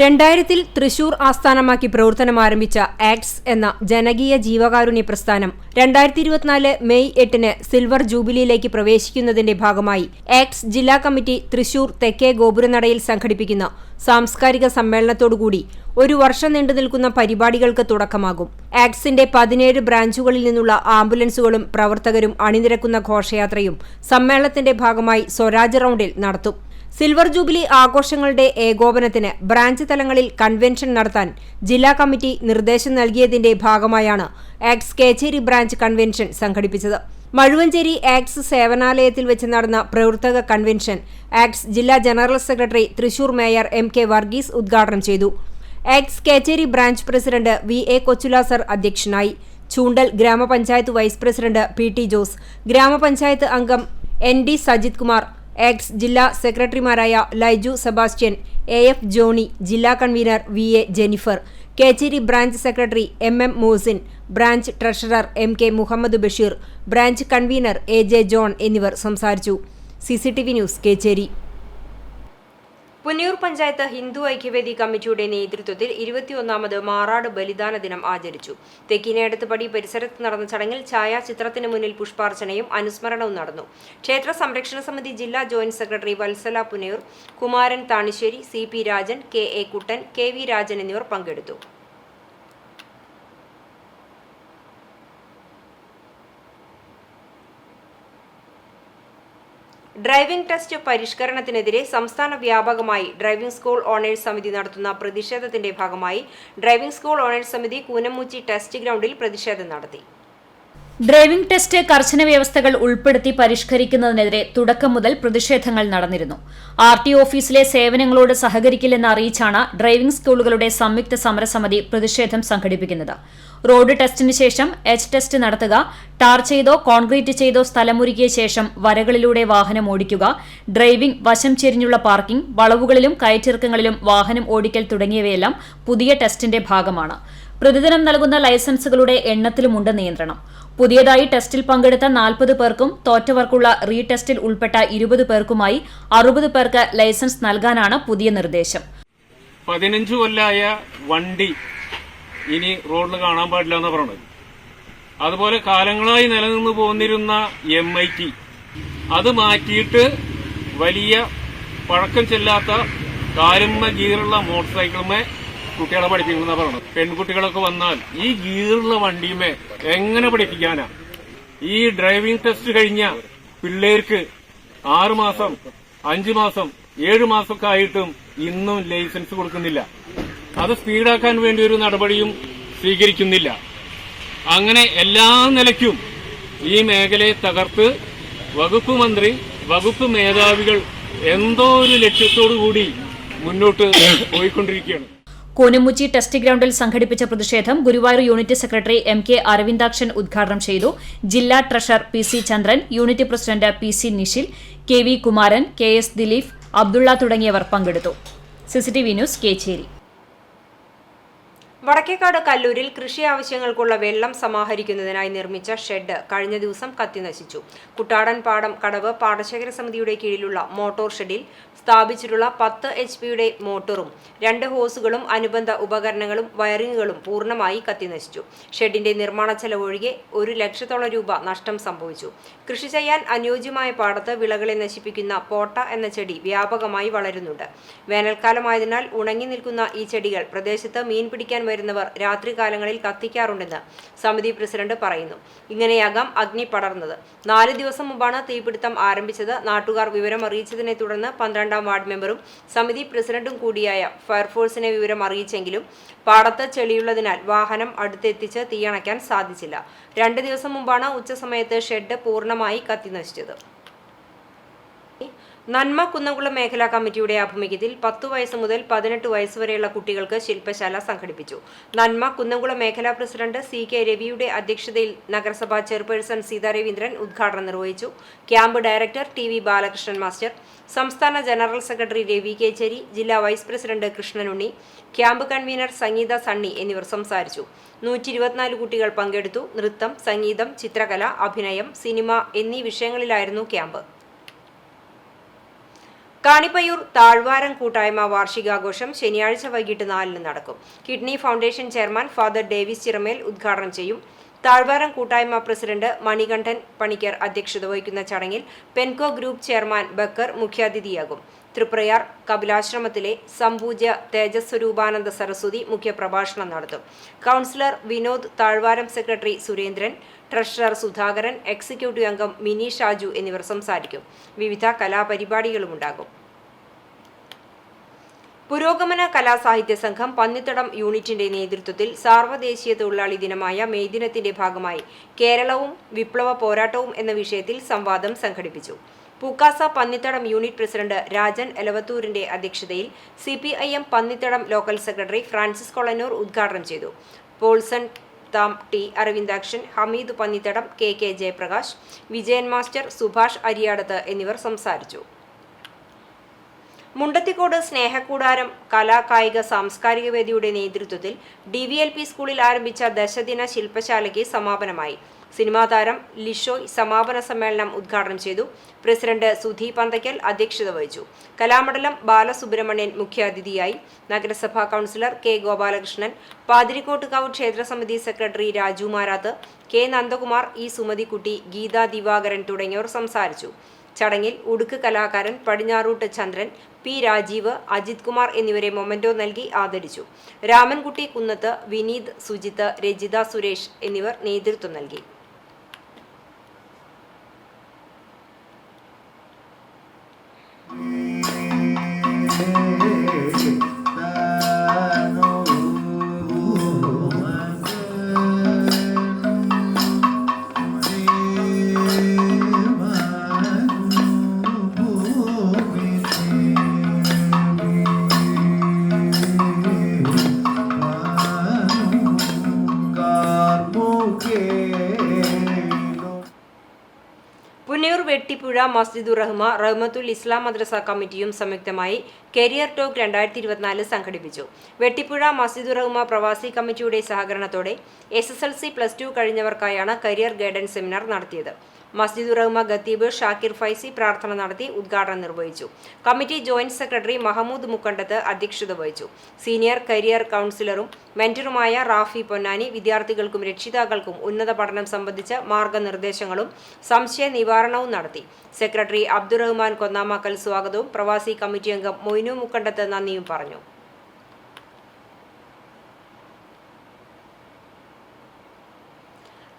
2000-ൽ തൃശൂർ ആസ്ഥാനമാക്കി പ്രവർത്തനം ആരംഭിച്ച ആക്ട്സ് എന്ന ജനകീയ ജീവകാരുണ്യ പ്രസ്ഥാനം 2024 മെയ് 8-ന് സിൽവർ ജൂബിലിയിലേക്ക് പ്രവേശിക്കുന്നതിന്റെ ഭാഗമായി ആക്ട്സ് ജില്ലാ കമ്മിറ്റി തൃശൂർ തെക്കേ ഗോപുരനടയിൽ സംഘടിപ്പിക്കുന്ന സാംസ്കാരിക സമ്മേളനത്തോടുകൂടി ഒരു വർഷം നീണ്ടുനിൽക്കുന്ന പരിപാടികൾക്ക് തുടക്കമാകും. ആക്ട്സിന്റെ 17 ബ്രാഞ്ചുകളിൽ നിന്നുള്ള ആംബുലൻസുകളും പ്രവർത്തകരും അണിനിരക്കുന്ന ഘോഷയാത്രയും സമ്മേളനത്തിന്റെ ഭാഗമായി സ്വരാജ് റൗണ്ടിൽ നടത്തും. സിൽവർ ജൂബിലി ആഘോഷങ്ങളുടെ ഏകോപനത്തിന് ബ്രാഞ്ച് തലങ്ങളിൽ കൺവെൻഷൻ നടത്താൻ ജില്ലാ കമ്മിറ്റി നിർദ്ദേശം നൽകിയതിന്റെ ഭാഗമായാണ് ആക്ട്സ് കേച്ചേരി ബ്രാഞ്ച് കൺവെൻഷൻ സംഘടിപ്പിച്ചത്. മഴുവഞ്ചേരി ആക്ട്സ് സേവനാലയത്തിൽ വെച്ച് നടന്ന പ്രവർത്തക കൺവെൻഷൻ ആക്ട്സ് ജില്ലാ general secretary Thrissur mayor MK Varghese ഉദ്ഘാടനം ചെയ്തു. ACTS Kecheri branch president VA Kochulazar അധ്യക്ഷനായി. ചൂണ്ടൽ ഗ്രാമപഞ്ചായത്ത് വൈസ് പ്രസിഡന്റ് PT ജോസ്, ഗ്രാമപഞ്ചായത്ത് അംഗം ND സജിത് കുമാർ, ആക്ട്സ് ജില്ലാ സെക്രട്ടറിമാരായ ലൈജു സെബാസ്റ്റ്യൻ, AF ജോണി, ജില്ലാ convener VA Jennifer, Kecheri branch secretary MM Mohsin, branch treasurer MK Muhammad Basheer, branch convener AJ John എന്നിവർ സംസാരിച്ചു. CCTV news Kecheri. പുന്നയൂർ പഞ്ചായത്ത് ഹിന്ദു ഐക്യവേദി കമ്മിറ്റിയുടെ നേതൃത്വത്തിൽ 21ാമത് മാറാട് ബലിദാന ദിനം ആചരിച്ചു. തെക്കിനേടത്തുപടി പരിസരത്ത് നടന്ന ചടങ്ങിൽ ഛായാചിത്രത്തിന് മുന്നിൽ പുഷ്പാർച്ചനയും അനുസ്മരണവും നടന്നു. ക്ഷേത്ര സംരക്ഷണ സമിതി ജില്ലാ joint secretary Valsala Punnayur, Kumaran Thanissery, CP Rajan, KA Kuttan, KV Rajan എന്നിവർ പങ്കെടുത്തു. ഡ്രൈവിംഗ് ടെസ്റ്റ് പരിഷ്കരണത്തിനെതിരെ സംസ്ഥാന വ്യാപകമായി ഡ്രൈവിംഗ് സ്കൂൾ ഓണേഴ്സ് സമിതി നടത്തുന്ന പ്രതിഷേധത്തിന്റെ ഭാഗമായി ഡ്രൈവിംഗ് സ്കൂൾ ഓണേഴ്സ് സമിതി കൂനമുച്ചി ടെസ്റ്റ് ഗ്രൗണ്ടിൽ പ്രതിഷേധം നടത്തി. ഡ്രൈവിംഗ് ടെസ്റ്റ് കർശന വ്യവസ്ഥകൾ ഉൾപ്പെടുത്തി പരിഷ്കരിക്കുന്നതിനെതിരെ തുടക്കം മുതൽ പ്രതിഷേധങ്ങൾ നടന്നിരുന്നു. RTO ഓഫീസിലെ സേവനങ്ങളോട് സഹകരിക്കില്ലെന്ന് അറിയിച്ചാണ് ഡ്രൈവിംഗ് സ്കൂളുകളുടെ സംയുക്ത സമരസമിതി പ്രതിഷേധം സംഘടിപ്പിക്കുന്നത്. റോഡ് ടെസ്റ്റിന് ശേഷം ടെസ്റ്റ് നടത്തുക, ടാർ ചെയ്തോ കോൺക്രീറ്റ് ചെയ്തോ സ്ഥലമൊരുക്കിയ ശേഷം വരകളിലൂടെ വാഹനം ഓടിക്കുക, ഡ്രൈവിംഗ് വശം ചെരിഞ്ഞുള്ള പാർക്കിംഗ്, വളവുകളിലും കയറ്റിറക്കങ്ങളിലും വാഹനം ഓടിക്കൽ തുടങ്ങിയവയെല്ലാം പുതിയ ടെസ്റ്റിന്റെ ഭാഗമാണ്. പ്രതിദിനം നൽകുന്ന ലൈസൻസുകളുടെ എണ്ണത്തിലുമുണ്ട് നിയന്ത്രണം. പുതിയതായി ടെസ്റ്റിൽ പങ്കെടുത്ത 40 പേർക്കും തോറ്റവർക്കുള്ള റീടെസ്റ്റിൽ ഉൾപ്പെട്ട 20 പേർക്കുമായി 60 പേർക്ക് ലൈസൻസ് നൽകാനാണ് പുതിയ നിർദ്ദേശം. 15 കൊല്ലായ വണ്ടി ഇനി റോഡിൽ കാണാൻ പാടില്ല എന്ന് പറയുന്നത്. അതുപോലെ കാലങ്ങളായി നിലനിന്ന് പോന്നിരുന്ന MIT അത് മാറ്റിയിട്ട് വലിയ പഴക്കം ചെല്ലാത്ത കാലുമ്മ ഗീറുള്ള മോട്ടോർ സൈക്കിളുമേ കുട്ടികളെ പഠിപ്പിക്കുന്ന പറയുന്നത്. പെൺകുട്ടികളൊക്കെ വന്നാൽ ഈ ഗീറുള്ള വണ്ടിയുമേ എങ്ങനെ പഠിപ്പിക്കാനാ? ഈ ഡ്രൈവിംഗ് ടെസ്റ്റ് കഴിഞ്ഞ പിള്ളേർക്ക് 6 മാസം 5 മാസം 7 മാസമൊക്കെ ആയിട്ടും ഇന്നും ലൈസൻസ് കൊടുക്കുന്നില്ല. അത് സ്പീഡാക്കാൻ വേണ്ടി ഒരു നടപടിയും സ്വീകരിക്കുന്നില്ല. അങ്ങനെ എല്ലാ നിലയ്ക്കും ഈ മേഖലയെ തകർത്ത് വകുപ്പ് മന്ത്രി, വകുപ്പ് മേധാവികൾ എന്തോ ഒരു ലക്ഷ്യത്തോടു കൂടി മുന്നോട്ട് പോയിക്കൊണ്ടിരിക്കുകയാണ്. കൂനമുച്ചി ടെസ്റ്റ് ഗ്രൗണ്ടിൽ സംഘടിപ്പിച്ച പ്രതിഷേധം Guruvayur unit secretary MK Aravindakshan ഉദ്ഘാടനം ചെയ്തു. ജില്ലാ treasurer PC Chandran, unit president PC Nishil, KV Kumaran, KS Dileep, Abdulla തുടങ്ങിയവർ പങ്കെടുത്തു. CCTV news, Kecheri. വടക്കേക്കാട് കല്ലൂരിൽ കൃഷി ആവശ്യങ്ങൾക്കുള്ള വെള്ളം സമാഹരിക്കുന്നതിനായി നിർമ്മിച്ച ഷെഡ് കഴിഞ്ഞ ദിവസം കത്തിനശിച്ചു. കുട്ടാടൻ പാടം കടവ് പാടശേഖര സമിതിയുടെ കീഴിലുള്ള മോട്ടോർ ഷെഡിൽ സ്ഥാപിച്ചിട്ടുള്ള 10 HP മോട്ടോറും 2 ഹോസുകളും അനുബന്ധ ഉപകരണങ്ങളും വയറിങ്ങുകളും പൂർണ്ണമായി കത്തിനശിച്ചു. ഷെഡിന്റെ നിർമ്മാണ ചെലവൊഴികെ 1 ലക്ഷത്തോളം രൂപ നഷ്ടം സംഭവിച്ചു. കൃഷി ചെയ്യാൻ അനുയോജ്യമായ പാടത്ത് വിളകളെ നശിപ്പിക്കുന്ന പോട്ട എന്ന ചെടി വ്യാപകമായി വളരുന്നുണ്ട്. വേനൽക്കാലമായതിനാൽ ഉണങ്ങി നിൽക്കുന്ന ഈ ചെടികൾ പ്രദേശത്ത് മീൻ പിടിക്കാൻ വരുന്നവർ രാത്രികാലങ്ങളിൽ കത്തിക്കാറുണ്ടെന്ന് സമിതി പ്രസിഡന്റ് പറയുന്നു. ഇങ്ങനെയാകാം അഗ്നി പടർന്നത്. 4 ദിവസം മുമ്പാണ് തീപിടുത്തം ആരംഭിച്ചത്. നാട്ടുകാർ വിവരം അറിയിച്ചതിനെ തുടർന്ന് 12ാം വാർഡ് മെമ്പറും സമിതി പ്രസിഡന്റും കൂടിയായ ഫയർഫോഴ്സിനെ വിവരം അറിയിച്ചെങ്കിലും പാടത്ത് ചെളിയുള്ളതിനാൽ വാഹനം അടുത്തെത്തിച്ച് തീയണയ്ക്കാൻ സാധിച്ചില്ല. 2 ദിവസം മുമ്പാണ് ഉച്ചസമയത്ത് ഷെഡ് പൂർണ്ണമായി കത്തിനശിച്ചത്. നന്മ കുന്നംകുളം മേഖലാ കമ്മിറ്റിയുടെ ആഭിമുഖ്യത്തിൽ 10 വയസ്സ് മുതൽ 18 വയസ്സ് വരെയുള്ള കുട്ടികൾക്ക് ശില്പശാല സംഘടിപ്പിച്ചു. നന്മ കുന്നംകുളം മേഖലാ പ്രസിഡന്റ് CK രവിയുടെ അധ്യക്ഷതയിൽ നഗരസഭാ ചെയർപേഴ്സൺ സീതാ രവീന്ദ്രൻ ഉദ്ഘാടനം നിർവഹിച്ചു. Camp director TV Balakrishnan master, സംസ്ഥാന ജനറൽ സെക്രട്ടറി രവി കേച്ചേരി, ജില്ലാ vice president Krishnanunni, camp convener Sangeetha Sunny എന്നിവർ സംസാരിച്ചു. 124 കുട്ടികൾ പങ്കെടുത്തു. നൃത്തം, സംഗീതം, ചിത്രകല, അഭിനയം, സിനിമ എന്നീ വിഷയങ്ങളിലായിരുന്നു ക്യാമ്പ്. കാണിപ്പയ്യൂർ താഴ്വാരം കൂട്ടായ്മ വാർഷികാഘോഷം ശനിയാഴ്ച വൈകിട്ട് 4-ന് നടക്കും. Kidney foundation chairman father Davis Chiramel ഉദ്ഘാടനം ചെയ്യും. താഴ്വാരം കൂട്ടായ്മ പ്രസിഡന്റ് മണികണ്ഠൻ പണിക്കർ അധ്യക്ഷത വഹിക്കുന്ന ചടങ്ങിൽ പെൻകോ ഗ്രൂപ്പ് ചെയർമാൻ ബക്കർ മുഖ്യാതിഥിയാകും. തൃപ്രയാർ കപിലാശ്രമത്തിലെ സംപൂജ്യ തേജസ്വരൂപാനന്ദ സരസ്വതി മുഖ്യപ്രഭാഷണം നടത്തും. Councillor Vinod, Thazhvaram secretary Surendran, treasurer Sudhakaran, executive അംഗം മിനി ഷാജു എന്നിവർ സംസാരിക്കും. വിവിധ കലാപരിപാടികളുമുണ്ടാകും. പുരോഗമന കലാസാഹിത്യ സംഘം പന്നിത്തടം യൂണിറ്റിന്റെ നേതൃത്വത്തിൽ സാർവദേശീയ തൊഴിലാളി ദിനമായ മെയ് ദിനത്തിന്റെ ഭാഗമായി കേരളവും വിപ്ലവ പോരാട്ടവും എന്ന വിഷയത്തിൽ സംവാദം സംഘടിപ്പിച്ചു. പൂക്കാസ പന്നിത്തടം യൂണിറ്റ് പ്രസിഡന്റ് രാജൻ എലവത്തൂരിന്റെ അധ്യക്ഷതയിൽ CPIM Pannithadam local secretary Francis Kolannur ഉദ്ഘാടനം ചെയ്തു. പോൾസൺ താം T Aravindakshan, Hameed Pannithadam, KK Jayaprakash, Vijayan master, Subhash Ariyadath എന്നിവർ സംസാരിച്ചു. മുണ്ടത്തിക്കോട് സ്നേഹക്കൂടാരം കലാകായിക സാംസ്കാരിക വേദിയുടെ നേതൃത്വത്തിൽ DVLP സ്കൂളിൽ ആരംഭിച്ച ദശദിന ശില്പശാലയ്ക്ക് സമാപനമായി. സിനിമാ താരം ലിഷോയ് സമാപന സമ്മേളനം ഉദ്ഘാടനം ചെയ്തു. പ്രസിഡന്റ് സുധി പന്തയ്ക്കൽ അധ്യക്ഷത വഹിച്ചു. കലാമണ്ഡലം ബാലസുബ്രഹ്മണ്യൻ മുഖ്യാതിഥിയായി. നഗരസഭാ കൗൺസിലർ K. ഗോപാലകൃഷ്ണൻ, പാതിരിക്കോട്ടുകാവ് ക്ഷേത്രസമിതി secretary Raju Marath, K. Nandakumar, E. Sumathikutty, Geetha Divakaran തുടങ്ങിയവർ സംസാരിച്ചു. ചടങ്ങിൽ ഉടുക്ക് കലാകാരൻ പടിഞ്ഞാറൂട്ട് ചന്ദ്രൻ, P. രാജീവ്, അജിത് കുമാർ എന്നിവരെ മൊമെന്റോ നൽകി ആദരിച്ചു. രാമൻകുട്ടി കുന്നത്ത്, വിനീത്, സുജിത്ത്, രജിത സുരേഷ് എന്നിവർ നേതൃത്വം നൽകി. പുന്നയൂർ വെട്ടിപ്പുഴ മസ്ജിദുർ റഹ്മ റഹ്മത്തുൽ ഇസ്ലാം മദ്രസ കമ്മിറ്റിയും സംയുക്തമായി കരിയർ ടോക്ക് 2024 സംഘടിപ്പിച്ചു. വെട്ടിപ്പുഴ മസ്ജിദുർ റഹ്മ പ്രവാസി കമ്മിറ്റിയുടെ സഹകരണത്തോടെ SSLC +2 കഴിഞ്ഞവർക്കായാണ് കരിയർ ഗൈഡൻസ് സെമിനാർ നടത്തിയത്. മസ്ജിദുർ റഹ്മ ഖത്തീബ് ഷാക്കിർ ഫൈസി പ്രാർത്ഥന നടത്തി ഉദ്ഘാടനം നിർവഹിച്ചു. Committee joint secretary Mahmood Mukkandath അധ്യക്ഷത വഹിച്ചു. സീനിയർ കരിയർ കൗൺസിലറും മെന്ററുമായ റാഫി പൊന്നാനി വിദ്യാർത്ഥികൾക്കും രക്ഷിതാക്കൾക്കും ഉന്നത പഠനം സംബന്ധിച്ച മാർഗനിർദ്ദേശങ്ങളും സംശയ നിവാരണവും നടത്തി. സെക്രട്ടറി അബ്ദുറഹ്മാൻ കൊന്നാമാക്കൽ സ്വാഗതവും പ്രവാസി കമ്മിറ്റി അംഗം മൊയ്നു മുക്കണ്ടത്ത് നന്ദിയും പറഞ്ഞു.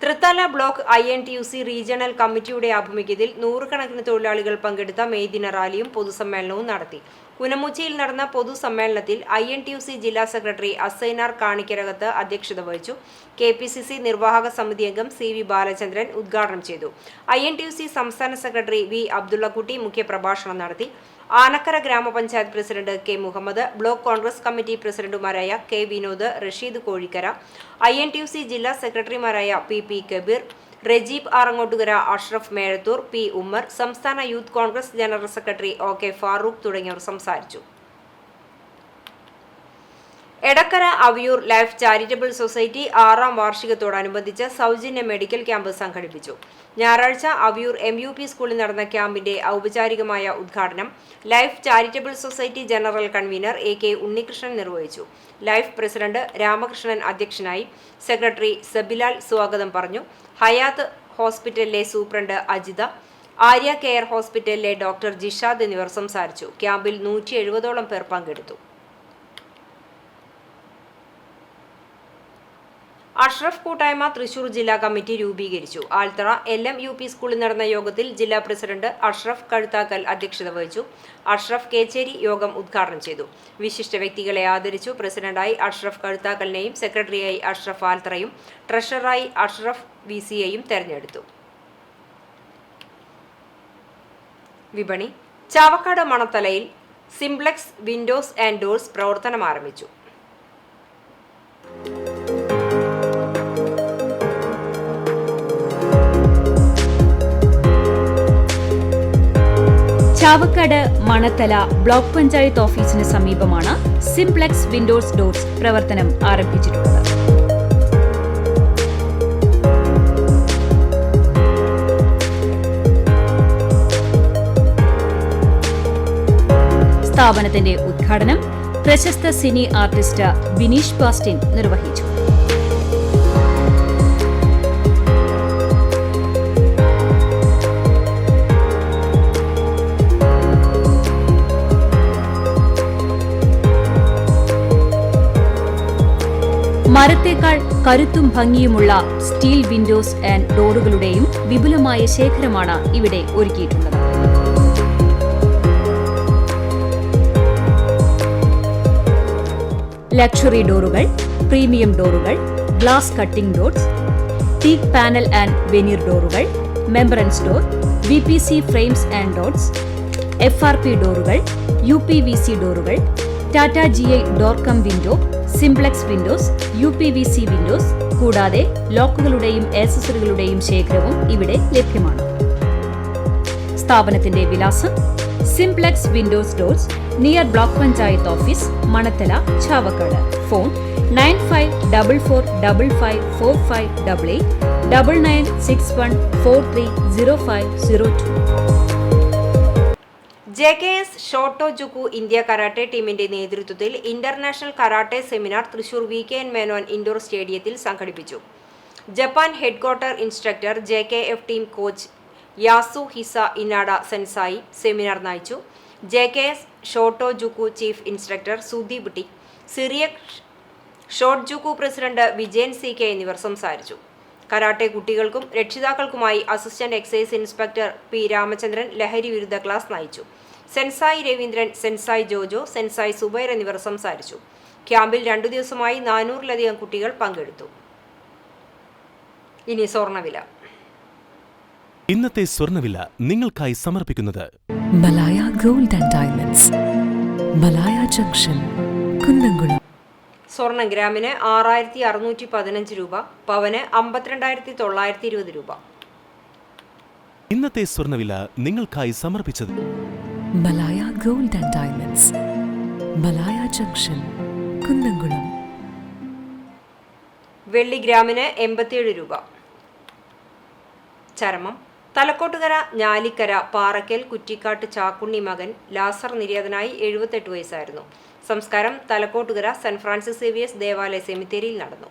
തൃത്താല ബ്ലോക്ക് INTUC റീജിയണൽ കമ്മിറ്റിയുടെ ആഭിമുഖ്യത്തിൽ 100 കണക്കിന് തൊഴിലാളികൾ പങ്കെടുത്ത മെയ് ദിന റാലിയും പൊതുസമ്മേളനവും നടത്തി. കുനമുച്ചിയിൽ നടന്ന പൊതുസമ്മേളനത്തിൽ INTUC ജില്ലാ സെക്രട്ടറി അസൈനാർ കാണിക്കരകത്ത് അധ്യക്ഷത വഹിച്ചു. KPCC നിർവാഹക സമിതി അംഗം CV ബാലചന്ദ്രൻ ഉദ്ഘാടനം ചെയ്തു. INTUC സംസ്ഥാന സെക്രട്ടറി V. അബ്ദുള്ളക്കുട്ടി മുഖ്യപ്രഭാഷണം നടത്തി. ആനക്കര ഗ്രാമപഞ്ചായത്ത് president K. Muhammad, block Congress committee പ്രസിഡന്റുമാരായ K. വിനോദ്, റഷീദ് കോഴിക്കര, INTUC ജില്ലാ സെക്രട്ടറിമാരായ PP കബീർ, റജീബ് ആറങ്ങോട്ടുകര, അഷ്റഫ് മേഴത്തൂർ, P. ഉമ്മർ, സംസ്ഥാന youth Congress general secretary OK Farooq തുടങ്ങിയവർ സംസാരിച്ചു. Edakkara Aviyur life charitable society 6ാം വാർഷികത്തോടനുബന്ധിച്ച് സൗജന്യ മെഡിക്കൽ ക്യാമ്പ് സംഘടിപ്പിച്ചു. ഞായറാഴ്ച അവിയൂർ MUP സ്കൂളിൽ നടന്ന ക്യാമ്പിന്റെ ഔപചാരികമായ ഉദ്ഘാടനം life charitable society general convener AK Unnikrishnan നിർവഹിച്ചു. ലൈഫ് പ്രസിഡന്റ് രാമകൃഷ്ണൻ അധ്യക്ഷനായി. സെക്രട്ടറി സബിലാൽ സ്വാഗതം പറഞ്ഞു. ഹയാത്ത് ഹോസ്പിറ്റലിലെ സൂപ്രണ്ട് അജിത, ആര്യ കെയർ ഹോസ്പിറ്റലിലെ ഡോക്ടർ ജിഷാദ് എന്നിവർ സംസാരിച്ചു. ക്യാമ്പിൽ 170ഓളം പേർ പങ്കെടുത്തു. അഷ്റഫ് കൂട്ടായ്മ തൃശൂർ ജില്ലാ കമ്മിറ്റി രൂപീകരിച്ചു. ആൽത്തറ LMUP സ്കൂളിൽ നടന്ന യോഗത്തിൽ ജില്ലാ പ്രസിഡന്റ് അഷ്റഫ് കഴുത്താക്കൽ അധ്യക്ഷത വഹിച്ചു. അഷ്റഫ് കേച്ചേരി യോഗം ഉദ്ഘാടനം ചെയ്തു. വിശിഷ്ട വ്യക്തികളെ ആദരിച്ചു. പ്രസിഡന്റായി അഷ്റഫ് കഴുത്താക്കലിനെയും സെക്രട്ടറിയായി അഷ്റഫ് ആൽത്തറയും ട്രഷററായി അഷ്റഫ് VCയെയും തെരഞ്ഞെടുത്തു. വിപണി. ചാവക്കാട് മണത്തലയിൽ സിംപ്ലെക്സ് വിൻഡോസ് ആൻഡ് ഡോർസ് പ്രവർത്തനം ആരംഭിച്ചു. ചാവക്കാട് മണത്തല ബ്ലോക്ക് പഞ്ചായത്ത് ഓഫീസിന് സമീപമാണ് സിംപ്ലെക്സ് വിൻഡോസ് ഡോർസ് പ്രവർത്തനം ആരംഭിച്ചിട്ടുള്ളത്. സ്ഥാപനത്തിന്റെ ഉദ്ഘാടനം പ്രശസ്ത സിനി ആർട്ടിസ്റ്റ് ബിനീഷ് ബാസ്റ്റിൻ നിർവഹിച്ചു. മരത്തേക്കാൾ കരുത്തും ഭംഗിയുമുള്ള സ്റ്റീൽ വിൻഡോസ് ആൻഡ് ഡോറുകളുടെയും വിപുലമായ ശേഖരമാണ് ഇവിടെ ഒരുക്കിയിട്ടുള്ളത്. ലക്ഷറി ഡോറുകൾ, പ്രീമിയം ഡോറുകൾ, glass cutting doors, teak panel and veneer ഡോറുകൾ, membranes door, VPC frames and doors, FRP ഡോറുകൾ, UPVC ഡോറുകൾ, Tata GI door cum window, Simplex windows, UPVC windows കൂടാതെ ലോക്കുകളുടെയും ആക്സസറികളുടെയും ശേഖരവും ഇവിടെ ലഭ്യമാണ്. സ്ഥാപനത്തിന്റെ വിലാസം: Simplex windows doors, near block panchayat office, Manathala, Chavakkad. Phone 9544554588 9961430502. JKS Shoto Juku India karate ടീമിന്റെ നേതൃത്വത്തിൽ international karate seminar Thrissur VKN Menon indoor സ്റ്റേഡിയത്തിൽ സംഘടിപ്പിച്ചു. Japan headquarter instructor JKF team coach Yasu Hisa Inada sensei seminar നയിച്ചു. JKS Shoto Juku chief instructor Sudeep T, Cyriac Shoto Juku president Vijayan CK എന്നിവർ സംസാരിച്ചു. Karate കുട്ടികൾക്കും രക്ഷിതാക്കൾക്കുമായി assistant excise inspector P Ramachandran ലഹരി വിരുദ്ധ class നയിച്ചു. Sensei Raveendran, sensei Jojo, sensei Zubair എന്നിവർ സംസാരിച്ചു. ക്യാമ്പിൽ 2 ദിവസമായി 400-ലധികം കുട്ടികൾ പങ്കെടുത്തു. ഇനി സ്വർണ്ണവില. ഇന്നത്തെ സ്വർണ്ണവില നിങ്ങൾക്കായി സമർപ്പിക്കുന്നത് Malaya gold and diamonds, Malaya junction, Kunnamkulam. സ്വർണം ഗ്രാമിന് 6615 രൂപ, പവന് 52,920 രൂപ. ഇന്നത്തെ സ്വർണ്ണവില നിങ്ങൾക്കായി സമർപ്പിച്ചത് Malaya gold and diamonds, Malaya junction, Kunnamkulam. വെള്ളി ഗ്രാമിന് 87 രൂപ. ചരമം തലക്കോട്ടുകര ഞാലിക്കര പാറക്കൽ കുറ്റിക്കാട്ട് ചാക്കുണ്ണി മകൻ ലാസർ നിര്യാതനായി 78 വയസ്സായിരുന്നു. സംസ്കാരം തലക്കോട്ടുകര സെന്റ് ഫ്രാൻസിസ് സേവിയേഴ്സ് ദേവാലയ സെമിത്തേരിയിൽ നടന്നു.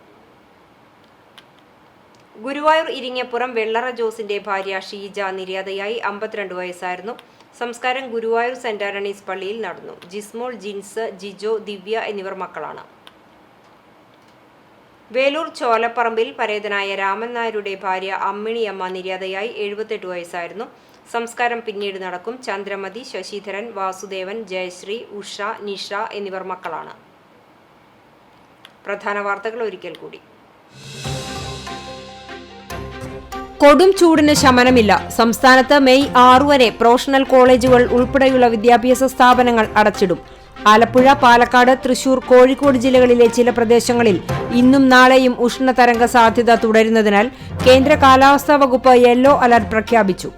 ഗുരുവായൂർ ഇരിങ്ങപ്പുറം വെള്ളറ ജോസിന്റെ ഭാര്യ ഷീജ നിര്യാതയായി 52 വയസ്സായിരുന്നു. സംസ്കാരം ഗുരുവായൂർ സെന്റ് ആന്റണീസ് പള്ളിയിൽ നടന്നു. ജിസ്മോൾ, ജിൻസ്, ജിജോ, ദിവ്യ എന്നിവർ മക്കളാണ്. വേലൂർ ചോലപ്പറമ്പിൽ പരേതനായ രാമൻ നായരുടെ ഭാര്യ അമ്മിണിയമ്മ നിര്യാതയായി 78 വയസ്സായിരുന്നു. സംസ്കാരം പിന്നീട് നടക്കും. ചന്ദ്രമതി, ശശിധരൻ, വാസുദേവൻ, ജയശ്രീ, ഉഷ, നിഷ എന്നിവർ മക്കളാണ്. പ്രധാന വാർത്തകൾ ഒരിക്കൽ കൂടി. കൊടും ചൂടിന് ശമനമില്ല. സംസ്ഥാനത്ത് മെയ് 6 വരെ പ്രൊഫഷണൽ കോളേജുകൾ ഉൾപ്പെടെയുള്ള വിദ്യാഭ്യാസ സ്ഥാപനങ്ങൾ അടച്ചിടും. ആലപ്പുഴ, പാലക്കാട്, തൃശൂർ, കോഴിക്കോട് ജില്ലകളിലെ ചില പ്രദേശങ്ങളിൽ ഇന്നും നാളെയും ഉഷ്ണതരംഗ സാധ്യത തുടരുന്നതിനാൽ കേന്ദ്ര കാലാവസ്ഥാ വകുപ്പ് യെല്ലോ അലർട്ട് പ്രഖ്യാപിച്ചു.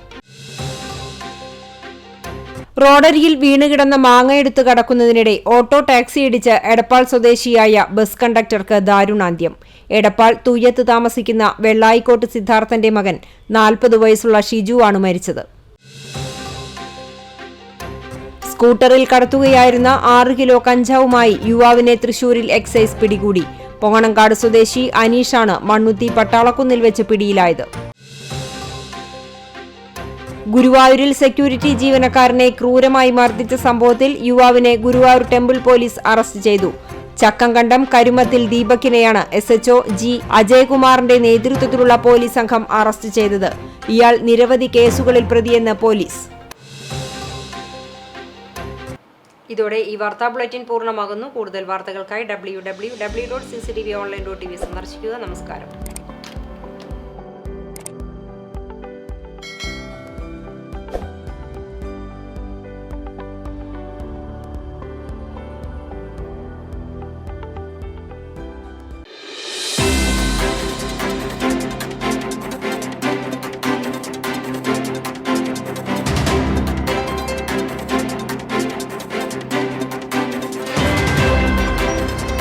റോഡരികിൽ വീണുകിടന്ന മാങ്ങയെടുത്ത് കടക്കുന്നതിനിടെ ഓട്ടോ ടാക്സി ഇടിച്ച് എടപ്പാൾ സ്വദേശിയായ ബസ് കണ്ടക്ടർക്ക് ദാരുണാന്ത്യം. എടപ്പാൾ തുയ്യത്ത് താമസിക്കുന്ന വെള്ളായിക്കോട്ട് സിദ്ധാർത്ഥന്റെ മകൻ 40 വയസ്സുള്ള ഷിജു ആണ് മരിച്ചത്. സ്കൂട്ടറിൽ കടത്തുകയായിരുന്ന 6 കിലോ കഞ്ചാവുമായി യുവാവിനെ തൃശൂരിൽ എക്സൈസ് പിടികൂടി. പൊങ്ങണങ്കാട് സ്വദേശി അനീഷാണ് മണ്ണുത്തി പട്ടാളക്കുന്നിൽ വെച്ച് പിടിയിലായത്. ഗുരുവായൂരിൽ സെക്യൂരിറ്റി ജീവനക്കാരനെ ക്രൂരമായി മർദ്ദിച്ച സംഭവത്തിൽ യുവാവിനെ ഗുരുവായൂർ ടെമ്പിൾ പോലീസ് അറസ്റ്റ് ചെയ്തു. ചക്കംകണ്ടം കരുമത്തിൽ ദീപകിനെയാണ് SHO G അജയ്കുമാറിന്റെ നേതൃത്വത്തിലുള്ള പോലീസ് സംഘം അറസ്റ്റ് ചെയ്തത്. ഇയാൾ നിരവധി കേസുകളിൽ പ്രതിയെന്ന് പോലീസ്. ഇതോടെ ഈ വാർത്താ ബുള്ളറ്റിൻ പൂർണ്ണമാകുന്നു. കൂടുതൽ വാർത്തകൾക്കായി www.cctvonline.tv സന്ദർശിക്കുക. നമസ്കാരം.